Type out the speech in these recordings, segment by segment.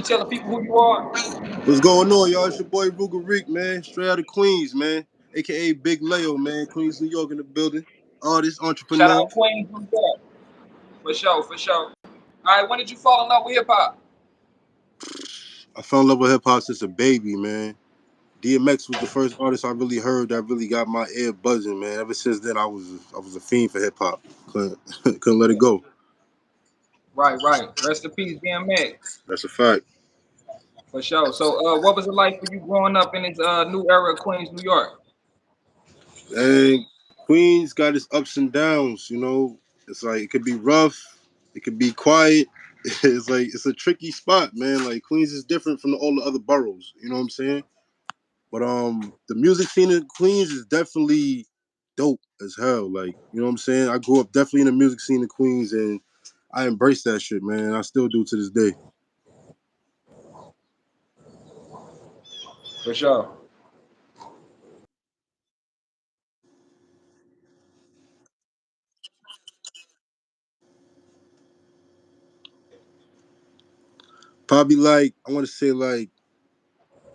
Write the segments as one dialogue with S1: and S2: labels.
S1: tell the people who you are?
S2: What's going on, y'all? It's your boy Ruga Reiq, man. Straight out of Queens, man. AKA Big Leo, man. Queens, New York in the building. Artist,
S1: Shout
S2: entrepreneur.
S1: out Queens, New York. For sure, for sure. All right, when did you fall in love with hip hop?
S2: I fell in love with hip hop since a baby, man. DMX was the first artist I really heard that really got my ear buzzing, man. Ever since then, I was a fiend for hip hop. Couldn't let it go.
S1: Right, right. Rest in peace, DMX.
S2: That's a fact.
S1: For sure. So, what was it like for you growing up in this new era of Queens, New York?
S2: And Queens got its ups and downs, It's like it could be rough, it could be quiet. It's like it's a tricky spot, man. Like Queens is different from all the other boroughs. You know what I'm saying? But the music scene in Queens is definitely dope as hell. Like, you know what I'm saying? I grew up definitely in the music scene in Queens and I embrace that shit, man. I still do to this day.
S1: For sure.
S2: Probably like I want to say like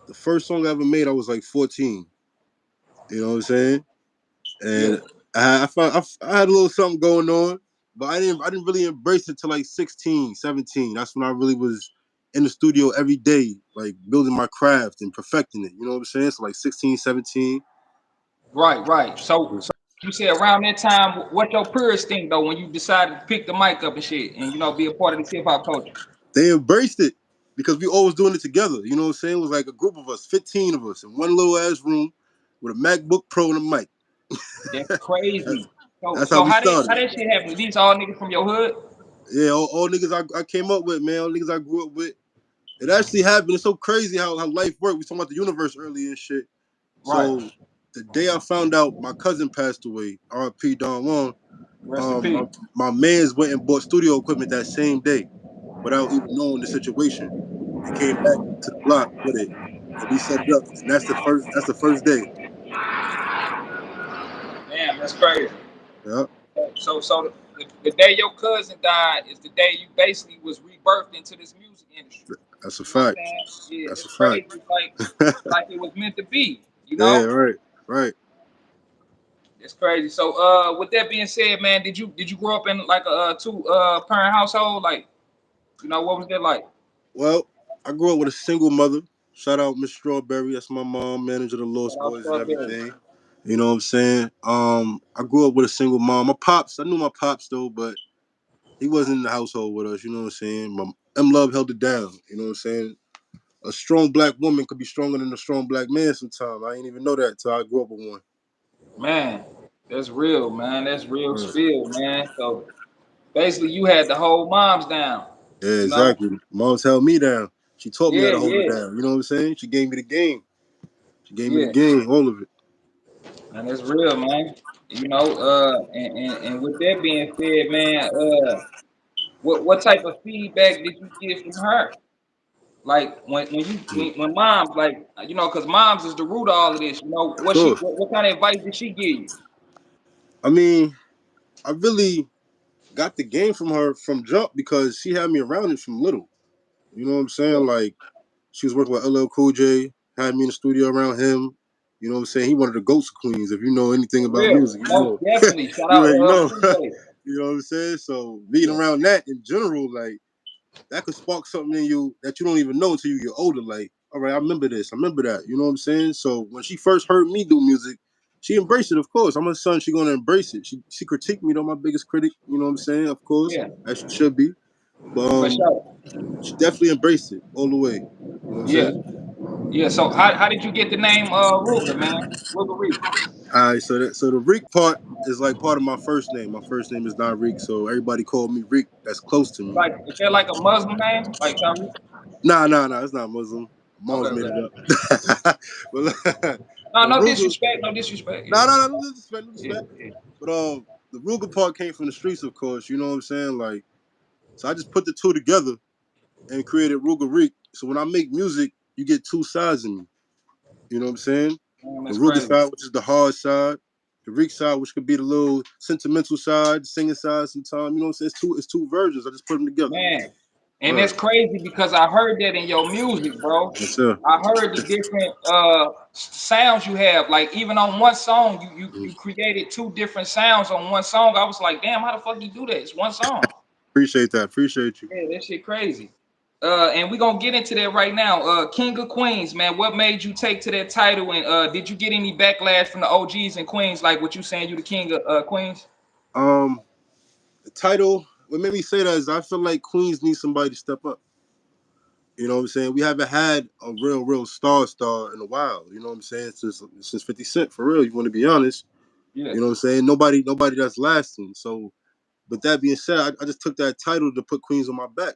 S2: the first song I ever made, I was like 14. You know what I'm saying?
S1: Yeah.
S2: And I had a little something going on, but I didn't really embrace it till like 16, 17. That's when I really was in the studio every day, like building my craft and perfecting it. You know what I'm saying? So like 16, 17.
S1: Right, right. So you said around that time, what your peers think though when you decided to pick the mic up and shit, and be a part of this hip hop culture?
S2: They embraced it because we always doing it together. You know what I'm saying? It was like a group of us, 15 of us in one little ass room with a MacBook Pro and a mic.
S1: That's crazy. So,
S2: That's how
S1: so
S2: we
S1: how
S2: started.
S1: that shit happen? These all niggas from your hood?
S2: Yeah, all niggas I came up with, man. All niggas I grew up with. It actually happened. It's so crazy how life works. We talking about the universe earlier and shit.
S1: Right.
S2: So the day I found out my cousin passed away, R.P. Don Juan,
S1: Rest in peace.
S2: my man's went and bought studio equipment that same day without even knowing the situation. And came back to the block with it. And we set it up. And that's the first day.
S1: Damn, that's crazy.
S2: Yeah.
S1: So the day your cousin died is the day you basically was rebirthed into this music industry.
S2: That's a
S1: You know what I'm
S2: fact.
S1: saying? Yeah,
S2: That's
S1: it's
S2: a
S1: crazy.
S2: fact.
S1: Like it was meant to be. You
S2: Yeah,
S1: know?
S2: right. Right.
S1: It's crazy. So with that being said, man, did you grow up in like a two parent household? Like, what was that like?
S2: Well, I grew up with a single mother. Shout out Miss Strawberry. That's my mom, manager of the
S1: Shout
S2: Lost
S1: out
S2: Boys and
S1: Strawberry.
S2: everything. You know what I'm saying? I grew up with a single mom. My pops, I knew my pops though, but he wasn't in the household with us. You know what I'm saying? My M Love held it down. You know what I'm saying? A strong black woman could be stronger than a strong black man sometimes. I didn't even know that until I grew up with one.
S1: Man, that's real, man. That's real
S2: Right.
S1: spill, man. So basically you had the whole moms down,
S2: Yeah,
S1: you know?
S2: exactly. Mom's held me down. She taught me how
S1: Yeah,
S2: to hold it
S1: yeah,
S2: down. You know what I'm saying? She gave me the game. She gave me the
S1: yeah.
S2: game, all of it.
S1: And that's real, man. And with that being said, man, what type of feedback did you get from her? Like when moms like because moms is the root of all of this.
S2: Of course.
S1: What kind of advice did she give you?
S2: I mean, I really got the game from her from jump because she had me around it from little. You know what I'm saying? Like she was working with LL Cool J, had me in the studio around him. You know what I'm saying? He one of the ghost queens. If you know anything
S1: For
S2: about
S1: real,
S2: music, you
S1: most
S2: know.
S1: definitely. Shout
S2: You
S1: out
S2: already know.
S1: Cool J.
S2: You know what I'm saying? So being
S1: Yeah,
S2: around that in general, like that could spark something in you that you don't even know until you get older. Like, all right, I remember this, I remember that. You know what I'm saying? So when she first heard me do music, she embraced it. Of course, I'm her son. She gonna embrace it. She critiqued me, though. My biggest critic. You know what I'm saying? Of course,
S1: yeah,
S2: as she should be. But
S1: for sure.
S2: she definitely embraced it all the way. You know what I'm
S1: Yeah,
S2: saying?
S1: yeah. So how did you get the name Ruga, man? Ruga Reek.
S2: All right, so the Reiq part is like part of my first name. My first name is not Reiq, so everybody called me Reiq. That's close to me.
S1: Like is that like a Muslim name? Like Tariq?
S2: Nah, it's not Muslim.
S1: Okay,
S2: Mom's made
S1: okay.
S2: it up. But
S1: No,
S2: the
S1: no
S2: Ruger,
S1: disrespect, no disrespect.
S2: no disrespect, no
S1: Yeah,
S2: disrespect.
S1: yeah,
S2: But the Ruger part came from the streets, of course. You know what I'm saying? Like, so I just put the two together and created Ruger Reiq. So when I make music, you get two sides of me. You know what I'm saying?
S1: man,
S2: The
S1: that's
S2: Ruger
S1: crazy.
S2: side, which is the hard side. The Reiq side, which could be the little sentimental side, the singing side sometimes. You know what I'm saying? It's two versions. I just put them together.
S1: Man, And that's crazy because I heard that in your music, bro.
S2: Yes, sir.
S1: I heard the different sounds you have. Like even on one song, you created two different sounds on one song. I was like, damn, how the fuck you do that? It's one song.
S2: Appreciate that. Appreciate you.
S1: Yeah, that shit crazy. And we gonna get into that right now. King of Queens, man. What made you take to that title? And did you get any backlash from the OGs and Queens, like what you saying you the king of Queens?
S2: Um, the title. What made me say that is I feel like Queens needs somebody to step up. You know what I'm saying? We haven't had a real star in a while. You know what I'm saying? Since 50 Cent, for real. You want to be honest.
S1: Yeah,
S2: You know what I'm saying? Nobody that's lasting. So, but that being said, I just took that title to put Queens on my back.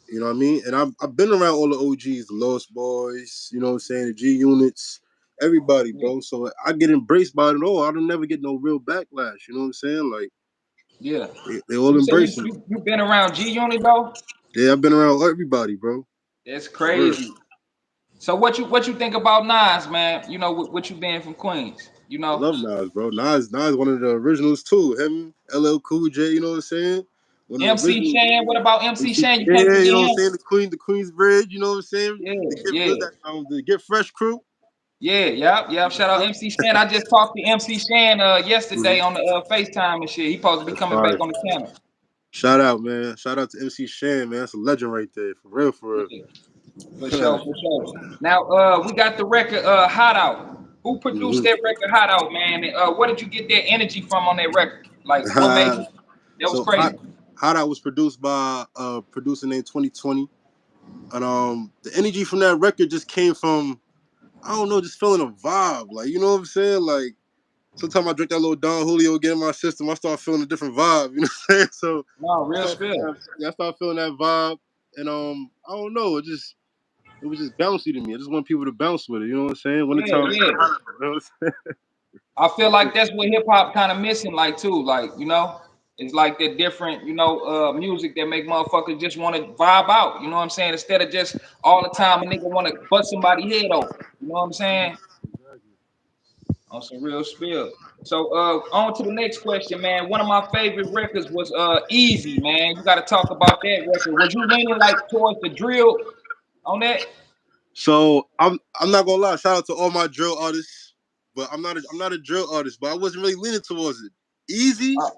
S2: You know what I mean? And I've been around all the OGs, the Lost Boys, you know what I'm saying, the G Units, everybody,
S1: yeah,
S2: bro. So I get embraced by it all. I don't never get no real backlash. You know what I'm saying? Like
S1: yeah.
S2: they all
S1: You say
S2: embrace me.
S1: you been around G Unit though?
S2: Yeah, I've been around everybody, bro.
S1: That's
S2: For real.
S1: crazy. So what you think about Nas, man? You know what you been from Queens? You
S2: I
S1: know
S2: love Nas, bro. Nas one of the originals too. Him, LL Cool J, you know what I'm saying? One of the
S1: MC
S2: original
S1: Shan. What about MC
S2: MC,
S1: Shan? You can't
S2: yeah, you
S1: forget
S2: know what I'm
S1: him.
S2: saying? The Queen's Bridge, you know what I'm saying?
S1: Yeah,
S2: The Get
S1: yeah.
S2: the Get Fresh crew.
S1: Yeah, yep. Shout out MC Shan. I just talked to MC Shan yesterday on the FaceTime and shit. He supposed to be
S2: That's
S1: coming back
S2: fire.
S1: on the channel.
S2: Shout out, man. Shout out to MC Shan, man. That's a legend right there. For real, for
S1: Yeah, for sure,
S2: real.
S1: for sure. Now we got the record Hot Out. Who produced
S2: hmm
S1: that record Hot Out, man? And, where did you get that energy from on that record? Like what made you that was
S2: So
S1: crazy.
S2: Hot Out was produced by a producer named 2020. And the energy from that record just came from, I don't know, just feeling a vibe. Like, you know what I'm saying? Like sometimes I drink that little Don Julio, get in my system, I start feeling a different vibe, you know what I'm saying? So
S1: No,
S2: I
S1: real
S2: start feeling
S1: spill.
S2: I start feeling that vibe. And I don't know, it was just bouncy to me. I just want people to bounce with it, you know what I'm saying? When the
S1: Yeah,
S2: time,
S1: yeah.
S2: you know what
S1: I feel
S2: I'm
S1: like that's what hip hop kind of missing, like too. Like, it's like that different, music that make motherfuckers just want to vibe out. You know what I'm saying? Instead of just all the time a nigga want to bust somebody head open. You know what I'm saying?
S2: saying?
S1: On some real spill. So on to the next question, man. One of my favorite records was Easy, man. You got to talk about that record. Was you leaning like towards the drill on that?
S2: So I'm not gonna lie. Shout out to all my drill artists, but I'm not a drill artist. But I wasn't really leaning towards it. Easy
S1: Uh,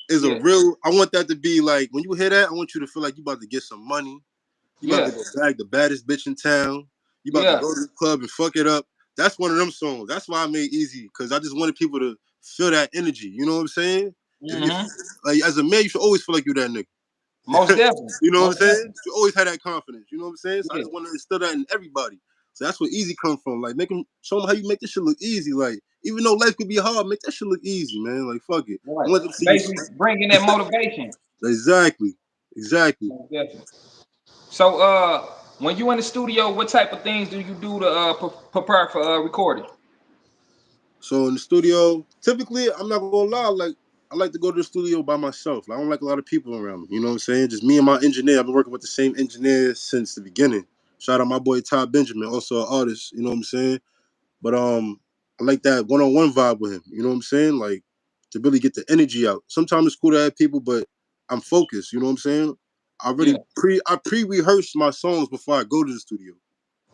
S2: is a
S1: yeah,
S2: real. I want that to be like when you hear that. I want you to feel like you about to get some money. You about to
S1: yeah,
S2: go bag the baddest bitch in town. You about to
S1: yeah.
S2: go to the club and fuck it up. That's one of them songs. That's why I made Easy because I just wanted people to feel that energy. You know what I'm saying? If
S1: Mm-hmm.
S2: like as a man, you should always feel like you that nigga.
S1: Most definitely.
S2: You know what I'm
S1: Most
S2: saying?
S1: definitely.
S2: You always have that confidence. You know what I'm saying? So I
S1: Yeah.
S2: just want to instill that in everybody. So that's where easy come from. Like make them show them how you make this shit look easy. Like even though life could be hard, make that shit look easy, man. Like fuck it.
S1: Right.
S2: I want them to see you.
S1: Basically bringing that motivation.
S2: Exactly. Exactly.
S1: Most definitely. So, when you in the studio, what type of things do you do to prepare for recording?
S2: So in the studio, typically I'm not gonna lie, like I like to go to the studio by myself. Like, I don't like a lot of people around me. You know what I'm saying? Just me and my engineer. I've been working with the same engineer since the beginning. Shout out my boy Todd Benjamin, also an artist. You know what I'm saying? But I like that one-on-one vibe with him. You know what I'm saying? Like to really get the energy out. Sometimes it's cool to have people, but I'm focused. You know what I'm saying?
S1: Yeah.
S2: I pre-rehearse my songs before I go to the studio,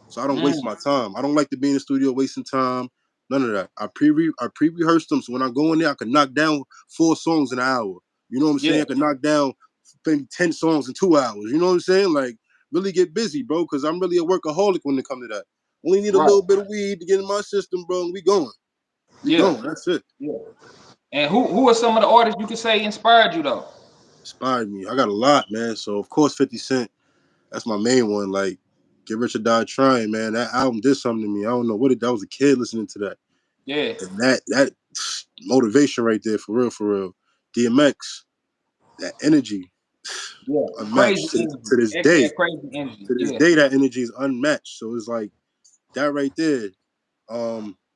S2: so I don't waste
S1: Mm,
S2: my time. I don't like to be in the studio wasting time. None of that. I pre-rehearsed them, so when I go in there, I can knock down 4 songs in an hour. You know what I'm
S1: yeah.
S2: saying? I can knock down maybe 10 songs in 2 hours. You know what I'm saying? Like really get busy, bro, because I'm really a workaholic when it comes to that. Only need a
S1: Right.
S2: little bit of weed to get in my system, bro, and we going. We
S1: Yeah.
S2: going. That's it.
S1: Yeah. And who are some of the artists you could say inspired you though?
S2: Inspired me. I got a lot, man. So of course 50 Cent, that's my main one. Like Get Rich or Die Trying, man. That album did something to me. I don't know what it. I was a kid listening to that.
S1: Yeah.
S2: And that motivation right there, for real, for real. DMX, that energy,
S1: Yeah. Crazy
S2: unmatched
S1: energy.
S2: to this
S1: Actually,
S2: day.
S1: that crazy energy.
S2: To this
S1: Yeah.
S2: day, that energy is unmatched. So it's like that right there.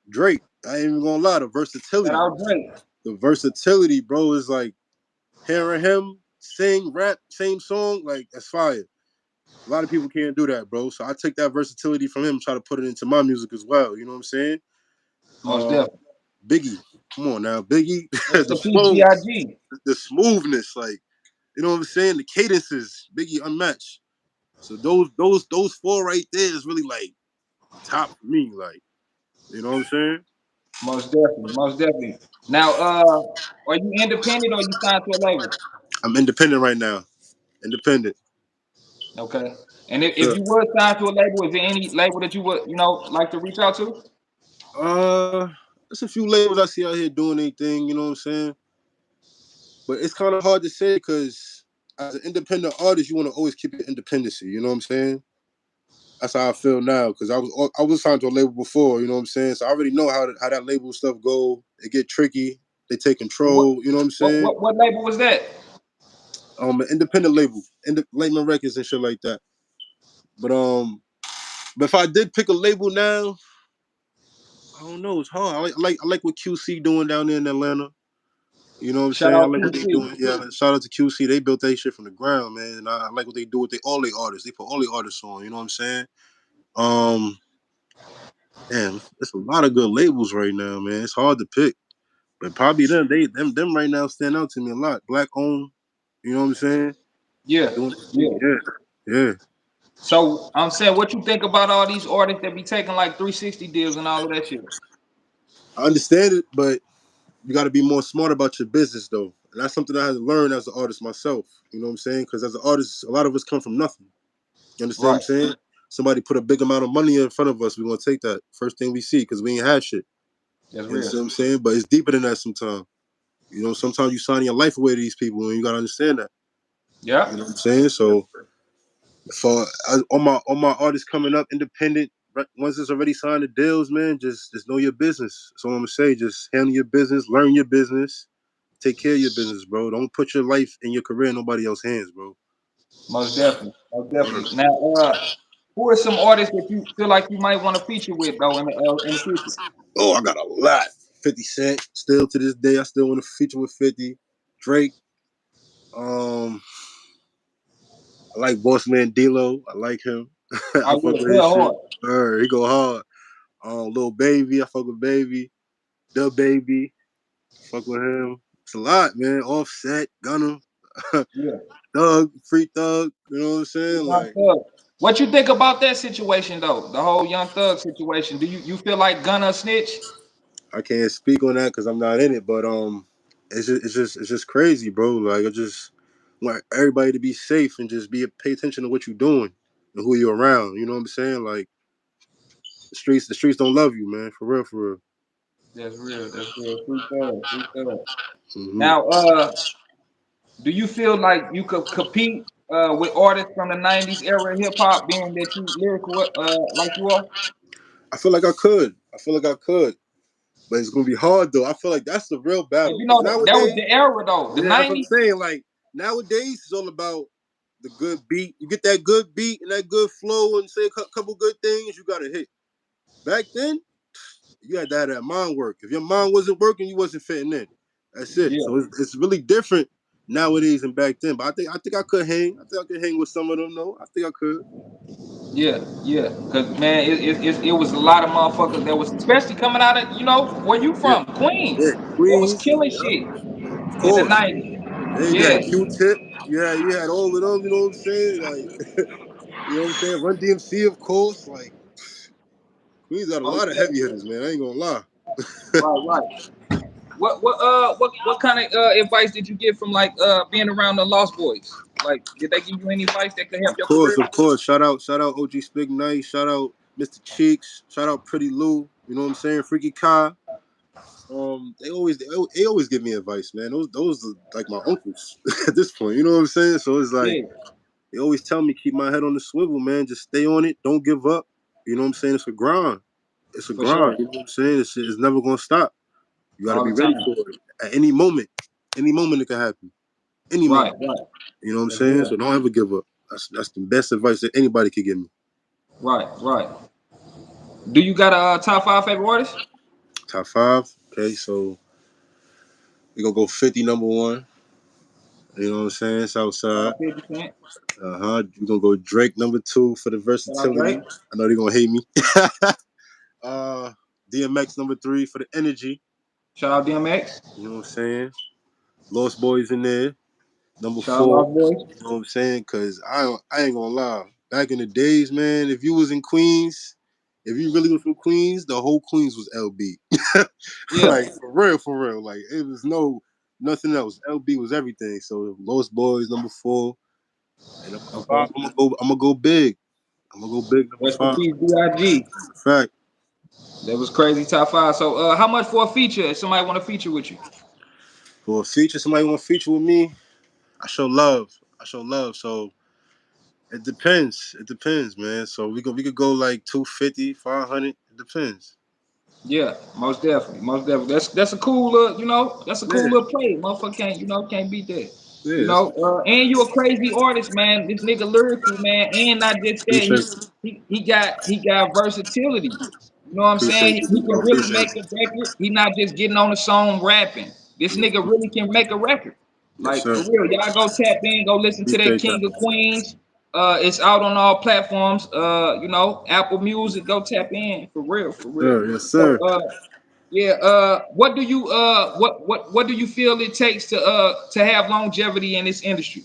S2: Drake, I ain't even gonna lie,
S1: Shout out Drake.
S2: the versatility, bro, is like hearing him sing, rap, same song, like that's fire. A lot of people can't do that, bro. So I take that versatility from him, and try to put it into my music as well. You know what I'm saying?
S1: Most
S2: Uh,
S1: definitely.
S2: Biggie, come on now, Biggie,
S1: Rest
S2: the
S1: in peace,
S2: flow,
S1: B.I.G.
S2: the smoothness, like You know what I'm saying? The cadences, Biggie unmatched. So those four right there is really like top for me. Like, you know what I'm saying?
S1: Most definitely, most definitely. Now, are you independent or you signed to a label?
S2: I'm independent right now. Independent.
S1: Okay. And if
S2: Yeah.
S1: you were signed to a label, is there any label that you would, like to reach out to?
S2: Uh, there's a few labels I see out here doing anything. You know what I'm saying? But it's kind of hard to say because as an independent artist, you want to always keep your independency. You know what I'm saying? That's how I feel now because I was signed to a label before. You know what I'm saying? So I already know how that label stuff go. It get tricky. They take
S1: What
S2: control. You know what I'm
S1: what
S2: saying?
S1: what, what label was that?
S2: An independent label, Layman Records and shit like that. But but if I did pick a label now, I don't know. It's hard. I like what QC doing down there in Atlanta. You know what I'm
S1: Shout
S2: saying? I
S1: out
S2: like what they
S1: QC.
S2: doing. Yeah, shout out to QC. They built that shit from the ground, man. And I like what they do with all their artists. They put all their artists on. You know what I'm saying? Um, man, there's a lot of good labels right now, man. It's hard to pick, but probably them right now stand out to me a lot. Black owned. You know what I'm saying?
S1: Yeah,
S2: Doing
S1: yeah.
S2: yeah, yeah.
S1: So I'm saying, what you think about all these artists that be taking like 360 deals and all of that shit?
S2: I understand it, but you got to be more smart about your business, though. And that's something I had to learn as an artist myself. You know what I'm saying? Because as an artist, a lot of us come from nothing. You understand what I'm
S1: Right.
S2: saying? Somebody put a big amount of money in front of us. We're going to take that first thing we see because we ain't had shit.
S1: That's
S2: You
S1: real.
S2: understand what I'm saying? But it's deeper than that sometimes. You know, sometimes you sign your life away to these people and you got to understand that.
S1: Yeah.
S2: You know what I'm saying? So for all my artists coming up independent, once it's already signed the deals, man, just know your business. That's all I'm gonna say. Just handle your business, learn your business, take care of your business, bro. Don't put your life and your career in nobody else's hands, bro.
S1: Most definitely. Most definitely.
S2: Word.
S1: Now, who are some artists that you feel like you might want to feature with though in the future?
S2: Oh, I got a lot. 50 Cent, still to this day, I still want to feature with 50. Drake, um, I like Boss Man D-Lo. I like him. I
S1: Oh
S2: fuck
S1: yeah,
S2: with his
S1: real
S2: shit.
S1: hard.
S2: He go hard. Lil Baby, I fuck with Baby. The Baby, fuck with him. It's a lot, man. Offset, Gunna,
S1: Yeah.
S2: Thug, Free Thug. You know what I'm saying?
S1: Young
S2: Like,
S1: Thug. What you think about that situation though? The whole Young Thug situation. Do you feel like Gunna a snitch?
S2: I can't speak on that because I'm not in it, but it's just crazy, bro. Like, I just want everybody to be safe and just pay attention to what you're doing and who you're around. You know what I'm saying? Like, the streets don't love you, man. For real, for real.
S1: That's real. That's real. Free Thug. Free Thug.
S2: Hmm.
S1: Now, do you feel like you could compete with artists from the '90s era of hip hop, being that you lyrical like you are?
S2: I feel like I could. I feel like I could, but it's gonna be hard though. I feel like that's the real
S1: But
S2: battle
S1: you
S2: because
S1: know that was
S2: nowadays,
S1: the era though. The
S2: yeah, that's what I'm
S1: '90s.
S2: saying. Like nowadays, it's all about the good beat. You get that good beat and that good flow, and say a couple good things, you got to hit. Back then, you had to have that mind work. If your mind wasn't working, you wasn't fitting in. That's it.
S1: Yeah.
S2: So it's really different nowadays than back then. But I think I could hang. I think I could hang with some of them though. I think I could.
S1: Yeah, yeah, cause man, it was a lot of motherfuckers that was, especially coming out of where you
S2: Yeah,
S1: from, Queens,
S2: yeah.
S1: that was
S2: Queens.
S1: killing
S2: Yeah,
S1: shit
S2: of
S1: in the
S2: course.
S1: '90s.
S2: Yeah, you
S1: Yeah,
S2: had Q-Tip. Yeah, you had all of them. You know what I'm saying? Like, you know what I'm saying? Run DMC, of course. Like, Queens got a
S1: most
S2: lot of heavy
S1: definitely.
S2: hitters, man. I ain't gonna lie.
S1: Right, right. What kind of advice did you get from like being around the Lost Boys? Like, did they give you any advice that could help
S2: Of
S1: your
S2: course,
S1: career?
S2: of course. Shout out OG Spig Nice. Shout out Mr. Cheeks. Shout out Pretty Lou. You know what I'm saying? Freaky Kai. They always give me advice, man. Those are like my uncles at this point. You know what I'm saying? So it's like
S1: Yeah,
S2: they always tell me keep my head on the swivel, man. Just stay on it. Don't give up. You know what I'm saying? It's a grind. It's a
S1: for
S2: grind.
S1: sure,
S2: You know what I'm saying? It's never gonna stop. You got to
S1: all
S2: be
S1: the
S2: ready
S1: time.
S2: for it at any moment. Any moment it can happen. Any
S1: Right,
S2: moment.
S1: right.
S2: You know what I'm
S1: That's
S2: saying? So
S1: real.
S2: don't ever give up. That's the best advice that anybody could give me.
S1: Right, right. Do you got a top five favorite artist?
S2: Top five. Okay, so we gonna go 50 number one. You know what I'm saying?
S1: Shout
S2: Southside.
S1: out 50 Cent.
S2: We gonna go Drake number two for the
S1: Shout out Drake.
S2: versatility. I know they're gonna hate me. uh, DMX number three for the energy.
S1: Shout out DMX.
S2: You know what I'm saying? Lost Boys in there. Number
S1: Shout
S2: four,
S1: out boys.
S2: you know what I'm saying? Cause I ain't gonna lie. Back in the days, man, if you was in Queens, if you really was from Queens, the whole Queens was LB.
S1: Yeah,
S2: Like for real. Like it was nothing else. LB was everything. So Lost Boys, number four. And number
S1: okay.
S2: five, I'm gonna go big. I'm gonna go big, number
S1: Rest in
S2: five.
S1: peace, B.I.G.
S2: Fact.
S1: That was crazy. Top five. So, how much for a feature? If somebody want to feature with you?
S2: For a feature, somebody wanna feature with me, I show love. I show love. So it depends. It depends, man. So we could go like 250, 500. It depends.
S1: Yeah, most definitely, most definitely. That's a cool, that's a cool
S2: Yeah,
S1: little play. Motherfucker can't beat that.
S2: yeah. That's
S1: And you a crazy artist, man. This nigga lyrical, man, and not just that.
S2: appreciate
S1: He got versatility. You know what I'm
S2: appreciate
S1: saying? He
S2: I
S1: can really
S2: appreciate
S1: make a record. He not just getting on the song rapping. This
S2: it.
S1: nigga really can make a record.
S2: Yes,
S1: Like
S2: sir.
S1: for real, y'all go tap in, go listen to that
S2: Appreciate that.
S1: King of Queens. It's out on all platforms. Apple Music. Go tap in for real, for real.
S2: Sir, yes,
S1: So,
S2: sir.
S1: yeah. What do you what do you feel it takes to have longevity in this industry?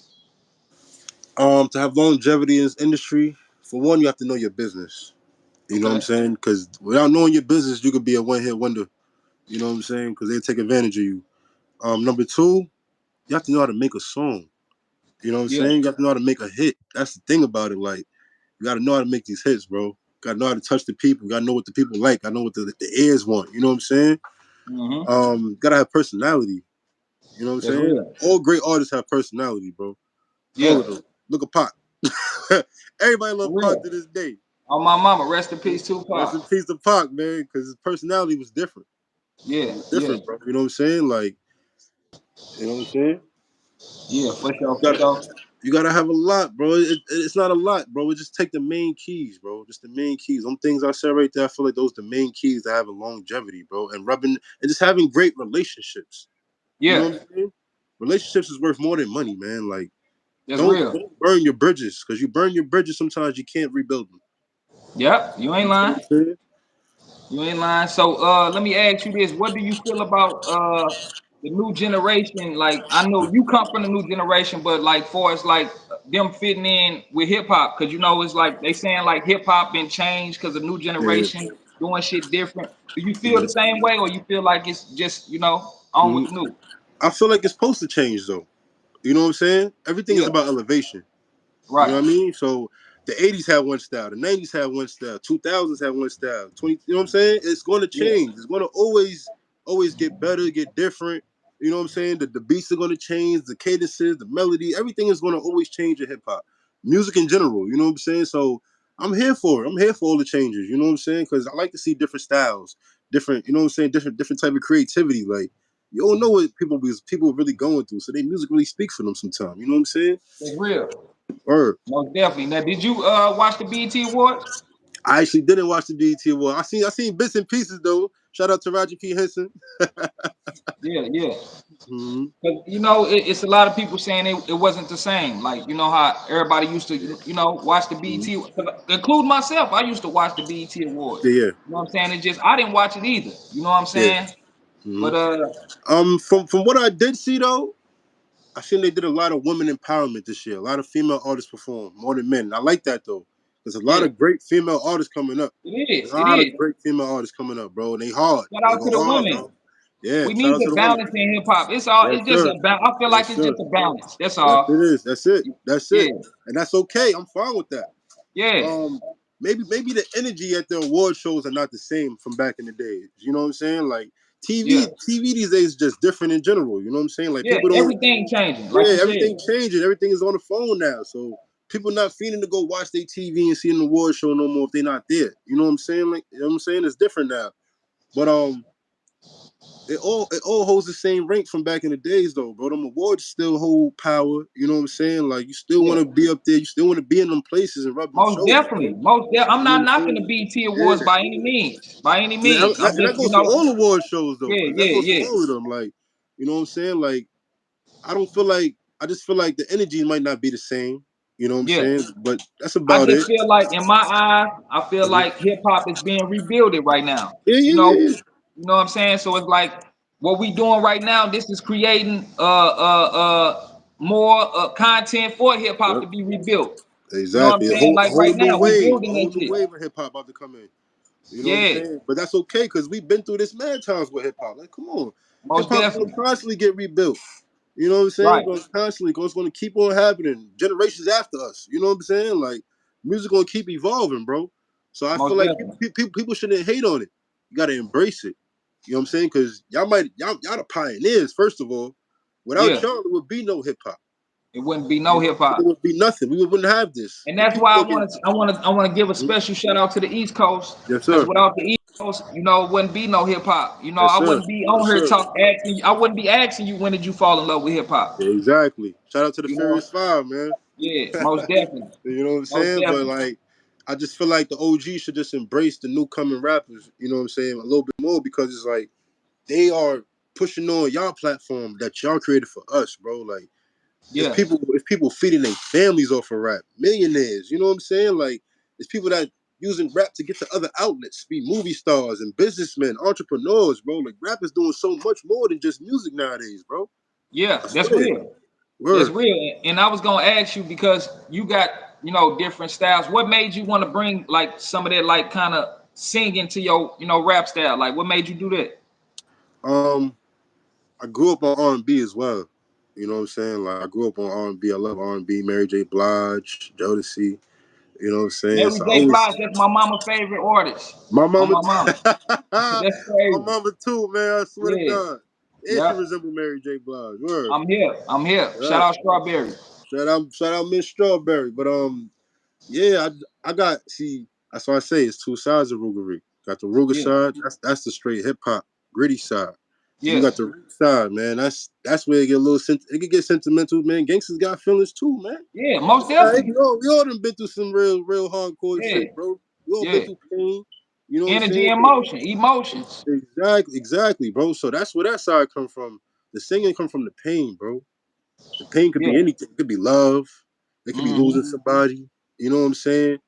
S2: To have longevity in this industry, for one, you have to know your business. You know what I'm
S1: Okay.
S2: saying? Because without knowing your business, you could be a one hit wonder. You know what I'm saying? Because they take advantage of you. Number two, you have to know how to make a song. You know what I'm
S1: Yeah.
S2: saying? You have to know how to make a hit. That's the thing about it. Like, you got to know how to make these hits, bro. You got to know how to touch the people. You got to know what the people like. I know what the ears want. You know what I'm saying?
S1: Mm-hmm.
S2: Got to have personality. You know what I'm
S1: That's
S2: saying?
S1: real.
S2: All great artists have personality, bro. All
S1: Yeah.
S2: of them. Look at Pac. Everybody love
S1: For
S2: Pac to
S1: real.
S2: this day.
S1: On my mama, rest in peace,
S2: Rest in
S1: Tupac.
S2: peace to Pac, man, because his personality was different. It
S1: Yeah.
S2: was
S1: Yeah.
S2: different, bro. You know what I'm saying? Like, you know what I'm saying?
S1: Yeah. For sure.
S2: You
S1: For
S2: gotta,
S1: sure.
S2: you gotta have a lot, bro. It's not a lot, bro. It just take the main keys, bro. Just the main keys. Them things I said right there, I feel like those the main keys to having longevity, bro. And rubbing and just having great relationships. You know
S1: Yeah.
S2: what I'm saying? Relationships is worth more than money, man. Like,
S1: That's
S2: don't
S1: real.
S2: burn your bridges, because you burn your bridges, sometimes you can't rebuild them.
S1: Yep. You ain't
S2: You know what
S1: lying.
S2: I'm saying?
S1: You ain't lying. So let me ask you this. What do you feel about the new generation? Like I know you come from the new generation, but like for us like them fitting in with hip hop, cause it's like they saying like hip hop been changed because the new
S2: Yeah.
S1: generation doing shit different. Do you feel the
S2: Mhm.
S1: same way or you feel like it's just, on with
S2: Mhm.
S1: the new?
S2: I feel like it's supposed to change though. You know what I'm saying? Everything is
S1: Yeah,
S2: about elevation. You know
S1: right.
S2: what I mean? So the 80s had one style, the 90s had one style, 2000s had one style, 20, you know what I'm saying? It's going to
S1: Yeah,
S2: change. It's going to always get better, get different. You know what I'm saying? The beats are going to change, the cadences, the melody, everything is going to always change in hip hop. Music in general, you know what I'm saying? So I'm here for it. I'm here for all the changes, you know what I'm saying? Because I like to see different styles, different, you know what I'm saying? Different type of creativity. Like, you don't know what people really going through. So their music really speaks for them sometimes. You know what I'm saying?
S1: that's real.
S2: Or
S1: Most definitely. Now, did you watch the BET Awards?
S2: I actually didn't watch the BET Award. I seen bits and pieces though. Shout out to Roger P. Henson.
S1: Yeah, yeah.
S2: Hmm.
S1: Cause it's a lot of people saying it wasn't the same. Like how everybody used to watch the
S2: Hmm.
S1: BET, include myself. I used to watch the BET Awards.
S2: Yeah, yeah,
S1: You know what I'm saying? It just I didn't watch it either. You know what I'm
S2: yeah.
S1: saying?
S2: Hmm.
S1: But
S2: From what I did see though, I seen they did a lot of women empowerment this year. A lot of female artists performed more than men. I like that though. There's a lot
S1: yeah,
S2: of great female artists coming up.
S1: it
S2: A
S1: is. It
S2: lot of
S1: is.
S2: great female artists coming up, bro. And they hard.
S1: Shout
S2: They
S1: out to
S2: go
S1: the
S2: hard,
S1: women.
S2: bro. Yeah.
S1: We
S2: Shout
S1: need
S2: out to
S1: the
S2: the women.
S1: balance in hip hop. It's all.
S2: Yes,
S1: It's just
S2: sir.
S1: a balance. I feel like
S2: Yes,
S1: it's just
S2: sir.
S1: a balance. That's
S2: Yes,
S1: all.
S2: it is. That's it. That's
S1: Yeah,
S2: it. And that's okay. I'm fine with that.
S1: yeah,
S2: um maybe the energy at the award shows are not the same from back in the days. You know what I'm saying? Like
S1: yeah,
S2: TV these days is just different in general. You know what I'm saying? Like
S1: yeah.
S2: people don't.
S1: Everything changing, like
S2: Yeah,
S1: you said.
S2: everything changing. Everything is on the phone now. So people not feeling to go watch their TV and see an award show no more if they're not there. You know what I'm saying? Like, you know what I'm saying? It's different now. But it all holds the same rank from back in the days though, bro. Them awards still hold power. You know what I'm saying? Like you still want
S1: Yeah.
S2: to be up there. You still want to be in them places and rub them
S1: Most
S2: shoulders, bro.
S1: definitely. I'm
S2: You know what
S1: not
S2: I'm
S1: knocking the
S2: saying?
S1: BT Awards
S2: Yeah.
S1: by any means. By any
S2: And
S1: means. I'm
S2: that
S1: just,
S2: goes for all award shows though,
S1: yeah,
S2: because that
S1: yeah,
S2: goes for
S1: yeah,
S2: all of them. Like, you know what I'm saying? Like, I don't feel like I just feel like the energy might not be the same. You know what I'm
S1: yeah.
S2: saying? But that's
S1: I
S2: about
S1: just
S2: it.
S1: feel like in my eyes, I feel
S2: Mhm.
S1: like hip hop is being rebuilded right now.
S2: Yeah,
S1: You
S2: yeah,
S1: know,
S2: yeah, yeah.
S1: you know what I'm saying? So it's like what we doing right now, this is creating more content for hip hop
S2: Yep.
S1: to be rebuilt. You know what I'm
S2: Exactly.
S1: saying?
S2: A
S1: Like
S2: whole
S1: right
S2: new
S1: now, we
S2: wave, a
S1: building
S2: whole
S1: that
S2: new
S1: shit.
S2: wave of hip hop about to come in. You know what I'm
S1: Yeah,
S2: saying? But that's okay because we've been through this mad times with hip hop. Like, come on, hip
S1: most
S2: hop's gonna
S1: definitely.
S2: constantly get rebuilt. You know what I'm saying?
S1: Right,
S2: Going constantly, it's gonna keep on happening. Generations after us. You know what I'm saying? Like, music gonna keep evolving, bro. So I feel
S1: most
S2: like
S1: definitely.
S2: people shouldn't hate on it. You gotta embrace it. You know what I'm saying? Because y'all the pioneers. First of all, without
S1: Yeah,
S2: y'all, there would be no hip hop.
S1: it wouldn't be
S2: You
S1: no
S2: know,
S1: hip
S2: it
S1: hop.
S2: would be nothing. We wouldn't have this.
S1: And
S2: And
S1: that's
S2: people
S1: why
S2: gonna get.
S1: I want to give a
S2: Mhm.
S1: special shout out to the East Coast,
S2: Yes,
S1: because
S2: sir.
S1: without the East Coast, it wouldn't be no hip hop.
S2: Yes,
S1: I
S2: sir.
S1: wouldn't be on
S2: Yes,
S1: here
S2: sir.
S1: asking you. I wouldn't be asking you when did you fall in love with hip hop.
S2: Yeah, exactly. Shout out to the
S1: You know,
S2: Furious Five, man.
S1: yeah, most definitely,
S2: You know what I'm
S1: most
S2: saying? But
S1: definitely.
S2: like, I just feel like the OG should just embrace the new coming rappers. You know what I'm saying? A little bit more because it's like they are pushing on y'all platform that y'all created for us, bro. Like,
S1: Yeah,
S2: it's people feeding their families off of rap, millionaires. You know what I'm saying? Like, it's people that using rap to get to other outlets, be movie stars and businessmen, entrepreneurs, bro. Like, rap is doing so much more than just music nowadays, bro.
S1: yeah,
S2: I
S1: that's
S2: swear.
S1: real. That's
S2: Word.
S1: real. And I was gonna ask you because you got different styles. What made you want to bring like some of that like kind of singing to your rap style? Like what made you do that?
S2: Um, I grew up on R&B as well. You know what I'm saying? Like I grew up on R&B. I love R&B. Mary J. Blige, Jodeci. You know what I'm saying?
S1: Mary
S2: So I
S1: J.
S2: always
S1: Blige, that's my mama's favorite artist.
S2: my
S1: On
S2: mama,
S1: my mama. That's
S2: my
S1: crazy.
S2: mama too, man. I swear to
S1: Yeah.
S2: God, and she
S1: Yeah.
S2: resemble Mary J. Blige. Word.
S1: I'm here. I'm here. Shout
S2: Yeah.
S1: out Strawberry.
S2: Shout out Miss Strawberry. But yeah, I got see. That's why I say it's two sides of Ruga. Got the Ruga
S1: Yeah.
S2: side. That's the straight hip hop gritty side. Then you
S1: Yeah.
S2: got the Reiq side, man. That's where it get a little it can get sentimental, man. Gangsters got feelings too, man.
S1: Yeah. Most
S2: It's all right.
S1: definitely.
S2: We all done been through some real hardcore
S1: Yeah.
S2: shit, bro. We all been
S1: Yeah.
S2: through pain. You know what I'm
S1: Energy
S2: saying?
S1: and motion. Emotions.
S2: Exactly, bro. So that's where that side come from. The singing come from the pain, bro. The pain could
S1: Yeah.
S2: be anything. It could be love. It could be
S1: Hmm.
S2: losing somebody. You know what I'm saying?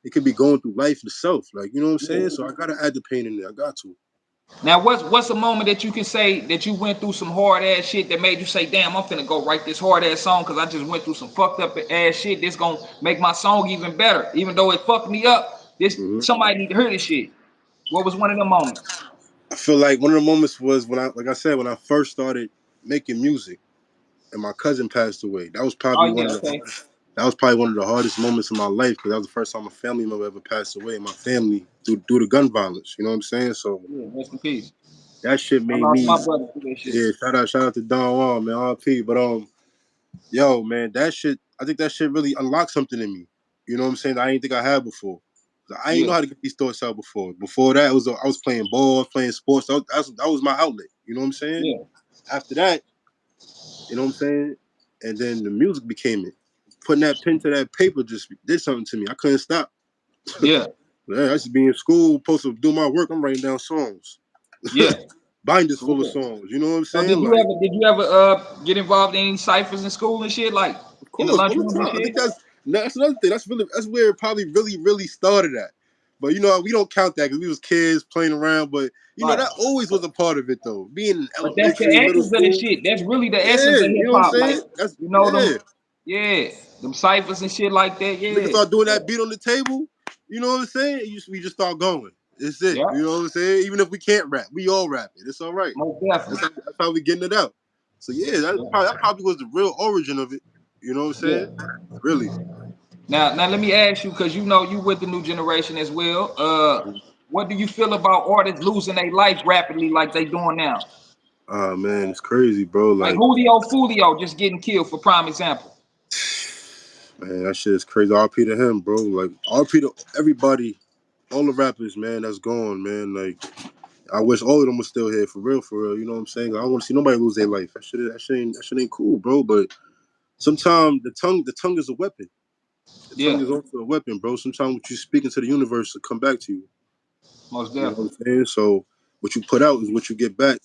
S2: It could be going through life itself. Like, you know what I'm
S1: Yeah.
S2: saying? So I gotta add the pain in there. I got to.
S1: Now, what's a moment that you can say that you went through some hard ass shit that made you say, "Damn, I'm finna go write this hard ass song because I just went through some fucked up ass shit. This gonna make my song even better, even though it fucked me up. This
S2: hmm
S1: somebody need to hear this shit." What was one of them moments?
S2: I feel like one of the moments was when like I said, when I first started making music and my cousin passed away. That was
S1: Oh
S2: probably
S1: yeah,
S2: one of the
S1: okay,
S2: hardest. That was probably one of the hardest moments of my life because that was the first time a family member ever passed away in my family due to gun violence. You know what I'm saying? So
S1: yeah, rest in peace.
S2: that shit
S1: I
S2: made
S1: lost
S2: me.
S1: my brother to that shit.
S2: Yeah, shout out to Don Juan, man, RP. But yo, man, that shit. I think that shit really unlocked something in me. You know what I'm saying? That I didn't think I had before. I didn't
S1: Yeah,
S2: know how to get these thoughts out before. Before that, I was playing ball, playing sports. That was my outlet. You know what I'm saying?
S1: yeah,
S2: After that, you know what I'm saying? And then the music became it. Putting that pen to that paper just did something to me. I couldn't stop.
S1: yeah,
S2: Yeah, I used to be in school, supposed to do my work. I'm writing down songs,
S1: yeah.
S2: binders
S1: For
S2: full of
S1: real.
S2: songs. You know what I'm
S1: So
S2: saying? Like,
S1: did you ever get involved in any ciphers in school and shit, like
S2: of
S1: in the
S2: course, all the
S1: lunchrooms and
S2: time. I
S1: shit?
S2: think that's another thing. That's where it probably really started at. But you know, we don't count that because we was kids playing around. But you know,
S1: Right.
S2: that always was a part of it though. Being in
S1: But that's the
S2: elementary, middle
S1: essence of the
S2: school.
S1: shit. That's really the essence
S2: Yeah,
S1: of
S2: you
S1: hip
S2: know what I'm
S1: hop. Like,
S2: saying? That's
S1: them,
S2: yeah.
S1: yeah, them ciphers and shit like that.
S2: Niggas
S1: Yeah,
S2: start doing that beat on the table. You know what I'm saying? We just start going. It's it.
S1: yeah,
S2: You know what I'm saying? Even if we can't rap, we all rap it. It's all right.
S1: most definitely.
S2: That's how we getting it out. So yeah,
S1: Yeah,
S2: that probably was the real origin of it. You know what I'm
S1: yeah.
S2: saying? Really.
S1: Now let me ask you, because you with the new generation as well. What do you feel about artists losing their life rapidly like they doing now?
S2: Oh man, it's crazy, bro.
S1: Like
S2: Like,
S1: Julio Fulio just getting killed for prime example.
S2: man, that shit is crazy. RP to him, bro. Like, RP to everybody, all the rappers, man, that's gone, man. Like, I wish all of them was still here for real, for real. You know what I'm saying? I don't want to see nobody lose their life. That shit ain't cool, bro. But sometimes the tongue is a weapon. The tongue
S1: Yeah,
S2: is also a weapon, bro. Sometimes what you speak into the universe will come back to you.
S1: most
S2: You know what
S1: definitely.
S2: I'm saying? So what you put out is what you get back.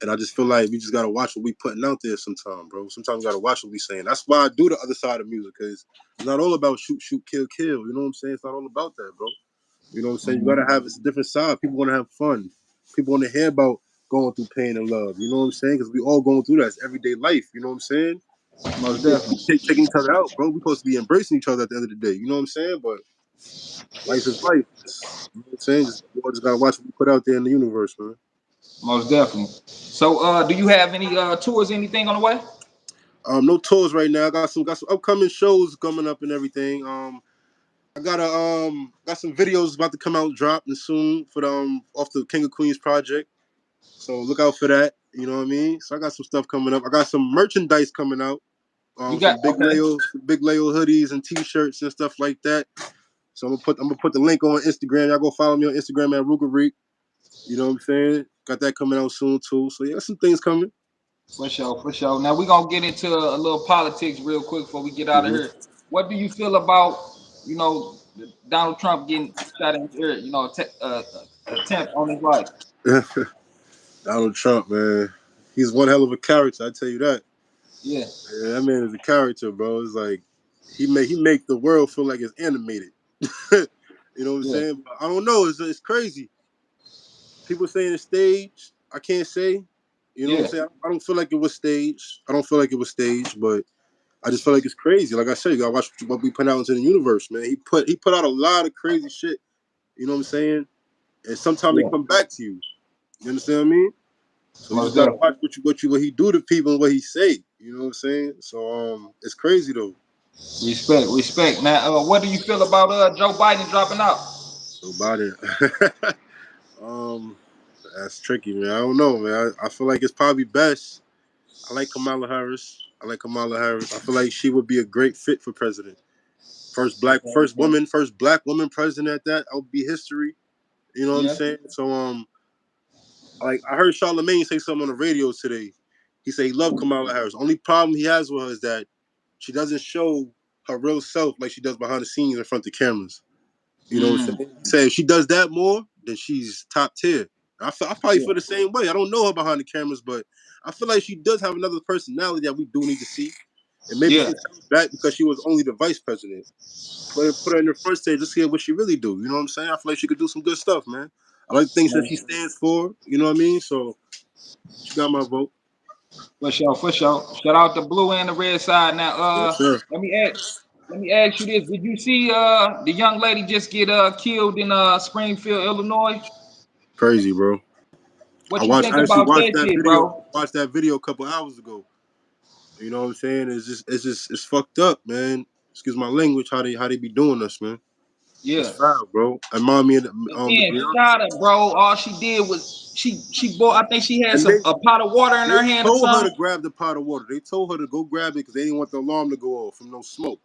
S2: And I just feel like we just gotta watch what we putting out there sometimes, bro. Sometimes we gotta watch what we saying. That's why I do the other side of music, because it's not all about shoot, kill. You know what I'm saying? It's not all about that, bro. You know what I'm saying? You gotta
S1: Mhm.
S2: have it's a different side. People wanna have fun. People wanna hear about going through pain and love. You know what I'm saying? Because we all going through that. It's everyday life. You know what I'm saying?
S1: Most
S2: We supposed
S1: definitely.
S2: to be taking each other out, bro. We supposed to be embracing each other at the end of the day. You know what I'm saying? But life is life. You know what I'm saying? We just gotta watch what we put out there in the universe, man.
S1: Most definitely. So, do you have any tours, anything on the way?
S2: No tours right now. I got some upcoming shows coming up and everything. I got some videos about to come out dropping soon for the off the King of Queens project. So look out for that. You know what I mean? So I got some stuff coming up. I got some merchandise coming out.
S1: You got
S2: Some big Leo hoodies and T-shirts and stuff like that. So I'm gonna put the link on Instagram. Y'all go follow me on Instagram at Ruga Reiq. You know what I'm saying? Got that coming out soon too. So yeah, some things coming.
S1: for sure, for sure. Now we're gonna get into a little politics real quick before we get out of
S2: Mm-hmm.
S1: here. What do you feel about Donald Trump getting shot in the ear? Attempt on his life.
S2: Donald Trump, man, he's one hell of a character. I tell you that.
S1: Yeah,
S2: Yeah, that man is a character, bro. It's like he make the world feel like it's animated. You know what I'm
S1: yeah,
S2: saying? But I don't know. It's crazy. People saying it's staged. I can't say. You know what I'm
S1: yeah.
S2: saying? I don't feel like it was staged. I don't feel like it was staged, but I just feel like it's crazy. Like I said, you gotta watch what we put out into the universe, man. He put out a lot of crazy shit. You know what I'm saying? And sometimes they
S1: Yeah,
S2: come back to you. You understand what I mean? So you
S1: most
S2: just gotta
S1: definitely.
S2: watch what he do to people and what he say. You know what I'm saying? So it's crazy though.
S1: Respect, respect. Now, what do you feel about Joe Biden dropping out?
S2: So Biden, um, that's tricky, man. I don't know, man. I feel like it's probably best. I like Kamala Harris. I feel like she would be a great fit for president.
S1: Okay, okay.
S2: First black woman president at that. That would be history. You know what I'm
S1: Yeah.
S2: saying? So like I heard Charlemagne say something on the radio today. He said he loved Kamala Harris. Only problem he has with her is that she doesn't show her real self like she does behind the scenes in front of the cameras. You know what I'm
S1: Mm,
S2: saying? He said if she does that more, then she's top tier. I probably
S1: yeah,
S2: feel the same way. I don't know her behind the cameras, but I feel like she does have another personality that we do need to see. And maybe
S1: yeah.
S2: she's back because she was only the vice president. Put her in the front stage. Let's see what she really do. You know what I'm saying? I feel like she could do some good stuff, man. I like the things that she stands for. You know what I mean? So she got my vote.
S1: For sure, for sure. Shout out the blue and the red side. Now,
S2: Yes, sir.
S1: let me ask, let me ask you this: did you see the young lady just get killed in Springfield, Illinois?
S2: Crazy, bro.
S1: What you think
S2: I actually
S1: about
S2: watched
S1: that
S2: that
S1: shit,
S2: video.
S1: bro?
S2: Watched that video a couple hours ago. You know what I'm saying? It's fucked up, man. Excuse my language. How they be doing us, man? It's
S1: Yeah.
S2: foul, bro. And mommy and
S1: And
S2: the
S1: then
S2: Brianna.
S1: shot her, bro. All she did was she bought. I think she had
S2: And
S1: some a pot of water in
S2: they
S1: her hand or
S2: told her to
S1: something.
S2: grab the pot of water. They told her to go grab it because they didn't want the alarm to go off from no smoke.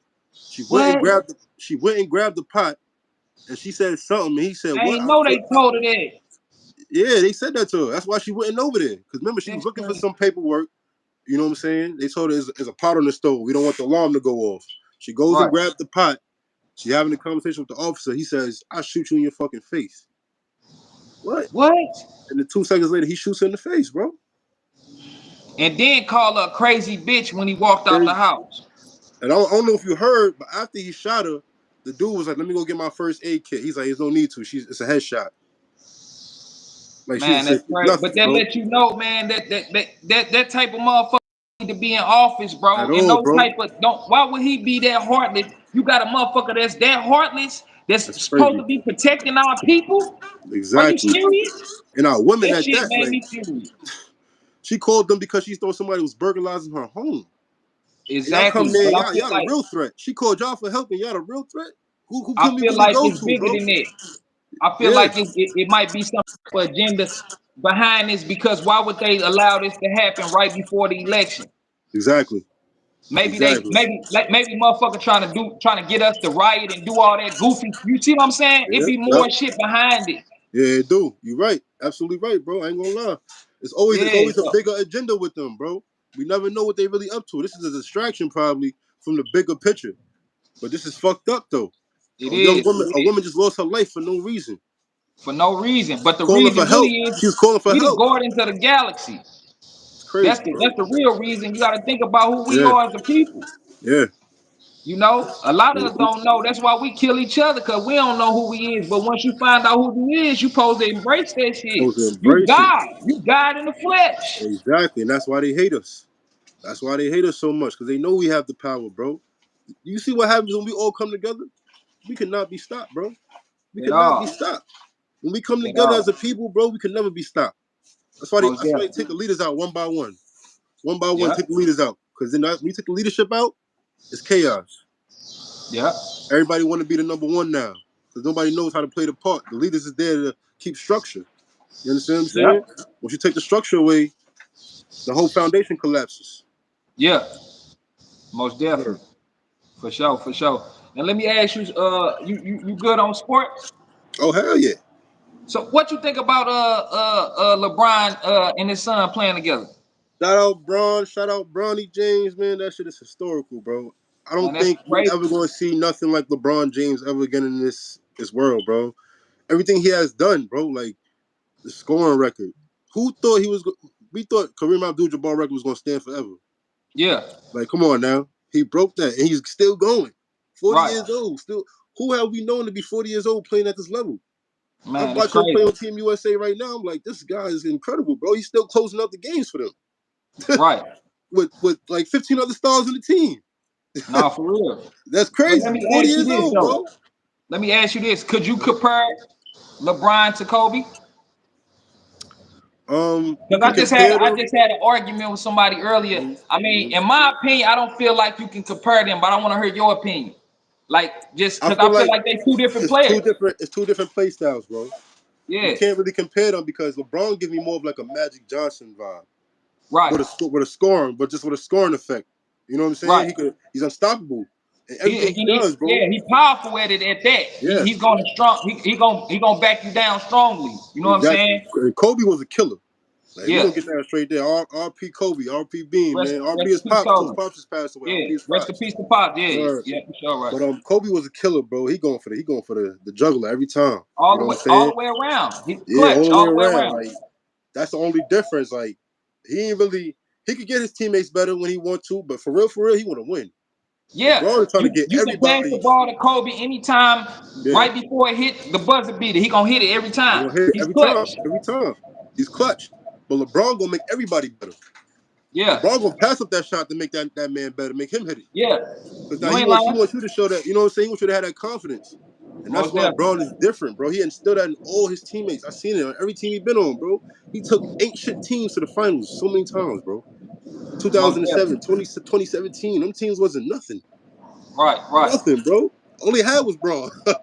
S1: What?
S2: She went and grabbed the pot and she said something. And he said,
S1: I
S2: "What?"
S1: ain't know they told her that.
S2: Yeah, they said that to her. That's why she went over there. Because remember, she was
S1: That's
S2: looking for
S1: crazy.
S2: some paperwork. You know what I'm saying? They told her there's a pot on the stove. We don't want the alarm to go off. She goes and
S1: Right.
S2: grabs the pot. She having a conversation with the officer. He says, "I'll shoot you in your fucking face." What?
S1: What?
S2: And then 2 seconds later, he shoots her in the face, bro.
S1: And then call her a crazy bitch when he walked out the
S2: And
S1: house.
S2: I don't know if you heard, but after he shot her, the dude was like, "Let me go get my first aid kit." He's like, "There's no need to. It's a headshot. Like
S1: Man,
S2: she's
S1: that's great. But
S2: nothing,
S1: that
S2: bro,
S1: let you know, man, that type of motherfucker need to be in office, bro.
S2: at
S1: And
S2: all,
S1: those
S2: bro.
S1: type of don't. Why would he be that heartless? You got a motherfucker that's that heartless
S2: That's
S1: that's supposed
S2: crazy.
S1: to be protecting our people. Are you
S2: Exactly.
S1: serious?
S2: And our women
S1: That
S2: at
S1: shit
S2: that,
S1: made
S2: like
S1: me furious.
S2: she called them because she thought somebody was burglarizing her home. And y'all come
S1: Exactly.
S2: there,
S1: But I feel
S2: y'all the
S1: like
S2: real threat. She called y'all for help, and y'all the real threat. Who
S1: I
S2: can we
S1: feel
S2: really
S1: like
S2: go
S1: it's
S2: to,
S1: bigger
S2: bro?
S1: than that. I feel
S2: Yeah,
S1: like it might be some agenda behind this because why would they allow this to happen right before the election?
S2: exactly,
S1: Maybe they
S2: exactly.
S1: maybe motherfucker trying to get us to riot and do all that goofy. You see what I'm saying? It
S2: Yeah,
S1: be
S2: yep.
S1: more shit behind it.
S2: Yeah, it do. You right. Absolutely right, bro. I ain't gonna lie. It's
S1: Yeah,
S2: always a bigger agenda with them, bro. We never know what they really up to. This is a distraction probably from the bigger picture. But this is fucked up though.
S1: it is. It
S2: A
S1: is
S2: woman just lost her life for no reason.
S1: for no reason. But the
S2: Calling for
S1: reason
S2: help.
S1: really is
S2: She was calling for
S1: we the
S2: help.
S1: guardians of the galaxy.
S2: It's crazy, bro.
S1: That's the real reason. You got to think about who we
S2: Yeah,
S1: are as a people.
S2: yeah.
S1: You know, a lot of us
S2: Mhm.
S1: don't know. That's why we kill each other because we don't know who we is. But once you find out who you is, you supposed to embrace that shit.
S2: Supposed to
S1: You
S2: embrace it.
S1: God. You God in the flesh.
S2: Exactly, and that's why they hate us. That's why they hate us so much, because they know we have the power, bro. You see what happens when we all come together? We cannot be stopped, bro. We
S1: At
S2: cannot be
S1: all.
S2: stopped. When we come
S1: At
S2: together as a
S1: all.
S2: people, bro, we can never be stopped. That's why
S1: Most
S2: they
S1: definitely.
S2: take the leaders out one by one. One by one,
S1: Yeah.
S2: take the leaders out. Because then when you take the leadership out, it's chaos.
S1: Yeah.
S2: Everybody want to be the number one now. Because nobody knows how to play the part. The leaders is there to keep structure. You understand what I'm
S1: Yeah.
S2: saying? Once you take the structure away, the whole foundation collapses.
S1: Yeah. Most
S2: Word.
S1: definitely. For sure. For sure. And let me ask you, you good on sports?
S2: Oh, hell yeah.
S1: So what you think about LeBron and his son playing together?
S2: Shout out Bronny James, man. That shit is historical, bro. I
S1: Man,
S2: don't
S1: that's
S2: think we
S1: crazy.
S2: ever gonna see nothing like LeBron James ever again in this world, bro. Everything he has done, bro, like the scoring record. Who thought he was? We thought Kareem Abdul-Jabbar record was gonna stand forever.
S1: Yeah.
S2: Like, come on now, he broke that, and he's still going. 40
S1: Right.
S2: years old, still. Who have we known to be 40 years old playing at this level? I'm
S1: Man, that's
S2: watching him play
S1: crazy.
S2: on Team USA right now. I'm like, this guy is incredible, bro. He's still closing out the games for them
S1: Right.
S2: with like 15 other stars in the team.
S1: No, for real.
S2: That's
S1: But let
S2: crazy.
S1: me
S2: 40
S1: ask you
S2: years
S1: this
S2: old, bro.
S1: though. Let me ask you this. Could you compare LeBron to Kobe?
S2: You
S1: Because
S2: can compare
S1: I
S2: them.
S1: just had an argument with somebody earlier.
S2: Mhm,
S1: I mean,
S2: mhm.
S1: in my opinion, I don't feel like you can compare them, but I want to hear your opinion. Like just
S2: I
S1: because
S2: feel
S1: I feel
S2: like
S1: like they two different
S2: it's two
S1: players.
S2: different. It's two different play styles, bro. You
S1: Yeah.
S2: can't really compare them because LeBron gives me more of like a Magic Johnson vibe
S1: Right.
S2: with a scoring, but just with a scoring effect. You know what I'm saying?
S1: Right.
S2: He's unstoppable, and
S1: He,
S2: everything he
S1: he
S2: does, bro.
S1: yeah, he powerful at it at that.
S2: Yeah,
S1: He's gonna strong. He gonna back you down strongly. You know what I'm
S2: exactly.
S1: saying?
S2: And Kobe was a killer. Like we
S1: Yeah.
S2: gonna get that straight there. R.P. Kobe, R.P. Bean, man. R.P.
S1: Rest
S2: his
S1: in peace,
S2: pops too. His
S1: Kobe.
S2: pops just passed away.
S1: Yeah.
S2: R.P. his
S1: Rest in
S2: pops.
S1: peace to Pop. Yeah.
S2: Word.
S1: Yeah. For sure. Right.
S2: But Kobe was a killer, bro. He going for the juggler every time. You know what I'm
S1: All
S2: saying?
S1: the way around. He's
S2: Yeah,
S1: clutch
S2: all the way
S1: all the way
S2: around.
S1: around.
S2: Like that's the only difference. Like he could get his teammates better when he want to, but for real, he want to win.
S1: Yeah,
S2: LeBron is trying to get
S1: you can pass the
S2: everybody.
S1: ball to Kobe anytime,
S2: Yeah,
S1: right before it hit the buzzer beater. He gonna hit it every
S2: he
S1: time.
S2: gonna hit it
S1: He's
S2: every time,
S1: clutch.
S2: every time. He's clutch. But LeBron gonna make everybody better.
S1: Yeah,
S2: LeBron gonna pass up that shot to make that man better, make him hit it.
S1: yeah.
S2: Because now
S1: You ain't lying.
S2: he wants you to show that, you know what I'm saying? He wants you to have that confidence. And that's
S1: Most
S2: why
S1: definitely.
S2: Braun is different, bro. He instilled that in all his teammates. I've seen it on every team he been on, bro. He took ain't shit teams to the finals so many times, bro.
S1: Most
S2: 2007,
S1: definitely.
S2: 2017, them teams wasn't nothing.
S1: Right, right.
S2: Nothing, bro. All he had was Braun. You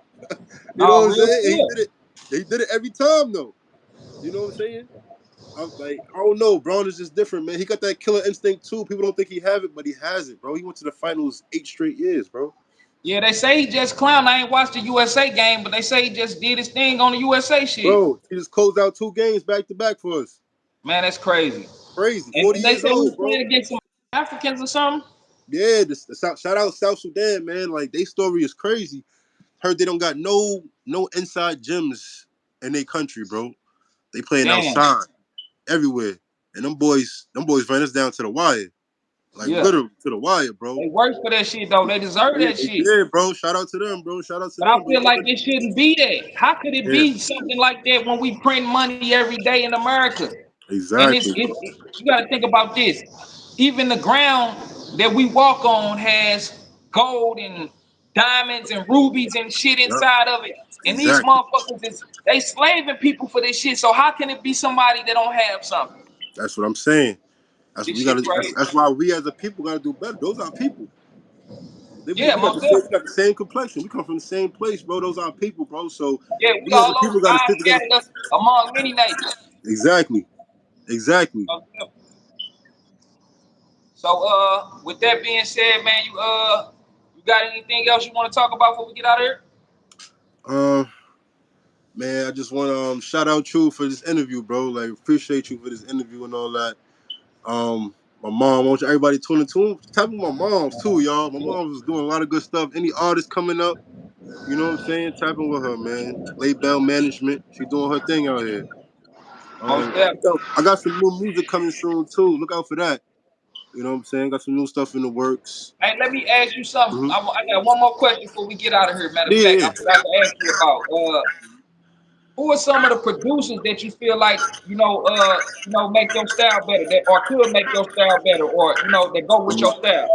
S2: know
S1: No,
S2: what I'm
S1: real
S2: saying? And
S1: shit.
S2: he did it every time though. You know what I'm saying? I don't know. Braun is just different, man. He got that killer instinct too. People don't think he have it, but he has it, bro. He went to the finals 8 straight years, bro.
S1: Yeah, they say he just clown. I ain't watched the USA game, but they say he just did his thing on the USA shit.
S2: Bro, he just closed out 2 games back to back for us.
S1: Man, that's crazy.
S2: Crazy.
S1: And,
S2: 40
S1: and they
S2: years
S1: say we
S2: old,
S1: was
S2: bro.
S1: playing against some Africans or something.
S2: Yeah, shout out South Sudan, man. Like their story is crazy. Heard they don't got no inside gyms in their country, bro. They playing
S1: Damn.
S2: outside everywhere. And them boys ran us down to the wire. Like
S1: Yeah.
S2: literally to the wire, bro.
S1: They worked for that shit though. They deserve
S2: Yeah,
S1: that
S2: they
S1: shit.
S2: did, bro. Shout out to them, bro. Shout out to
S1: But I
S2: them, bro.
S1: feel like it shouldn't be that. How could it
S2: Yeah,
S1: be something like that when we print money every day in America? And
S2: exactly.
S1: you got to think about this. Even the ground that we walk on has gold and diamonds and rubies and shit
S2: Yep,
S1: inside of it. And these
S2: exactly.
S1: motherfuckers they slaving people for this shit. So how can it be somebody that don't have something?
S2: That's what I'm saying.
S1: This shit crazy.
S2: That's why we as a people gotta do better. Those are people.
S1: Yeah,
S2: We got
S1: most definitely.
S2: we got the same complexion. We come from the same place, bro. Those are people, bro. So
S1: Yeah, we
S2: we as a
S1: all over
S2: people gotta
S1: God
S2: stick together.
S1: scattered us among many nations.
S2: Exactly. Exactly.
S1: So with that being said, man, you got anything else you want to talk about before we get out of here?
S2: Um, man, I just wanna shout out you for this interview, bro. Like appreciate you for this interview and all that. My mom, I want everybody tuning to tap with my moms too, y'all. My mom was doing a lot of good stuff. Any artists coming up, you know what I'm saying? Tapping with her, man. Label management. She doing her thing out here.
S1: Most definitely.
S2: I got some new music coming soon too. Look out for that. You know what I'm saying? Got some new stuff in the works.
S1: Hey, let me ask you something.
S2: Mm-hmm.
S1: I got one more question before we get out of here. Matter of
S2: Yeah,
S1: fact, I
S2: yeah.
S1: forgot to ask you about. Who are some of the producers that you feel like make your style better, that or could make your style better, or that go with your style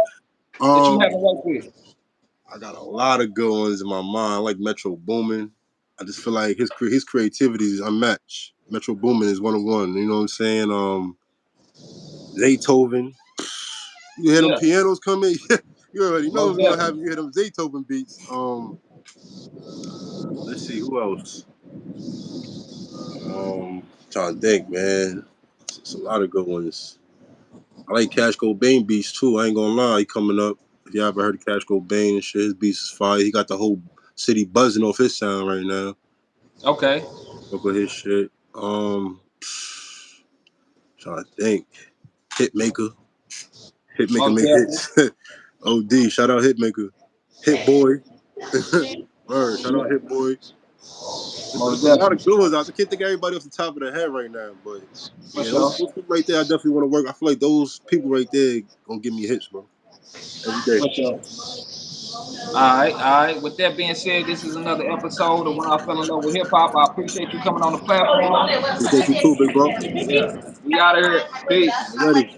S1: that you
S2: Um,
S1: haven't worked with?
S2: I got a lot of good ones in my mind. I like Metro Boomin. I just feel like his creativity is unmatched. Metro Boomin is one of one. You know what I'm saying? Zaytoven. You hear them
S1: Yeah,
S2: pianos coming? You already know
S1: most
S2: what's gonna
S1: definitely.
S2: happen. You hear them Zaytoven beats. Let's see who else. Trying to think, man. It's a lot of good ones. I like Cash Cobain beats too. I ain't gonna lie, he coming up. If you ever heard of Cash Cobain and shit, his beats is fire. He got the whole city buzzing off his sound right now.
S1: Okay,
S2: Look at his shit. Trying to think. Hitmaker. Hitmaker
S1: most
S2: make
S1: definitely.
S2: hits. OD. Shout out Hitmaker. Hit Boy. Word. Shout out
S1: Yeah,
S2: Hit Boy. It's
S1: most
S2: a lot
S1: definitely.
S2: of good ones. I can't think of everybody off the top of the head right now, but
S1: For
S2: yeah, those
S1: sure.
S2: people right there, I definitely want to work. I feel like those people right there gonna give me hits, bro, every day.
S1: For sure. All right, all right. With that being said, this is another episode of When I Fell in Love with Hip Hop. I appreciate you coming on the platform.
S2: Appreciate you too, big bro.
S1: Yeah, we out of here. Peace.
S2: Already.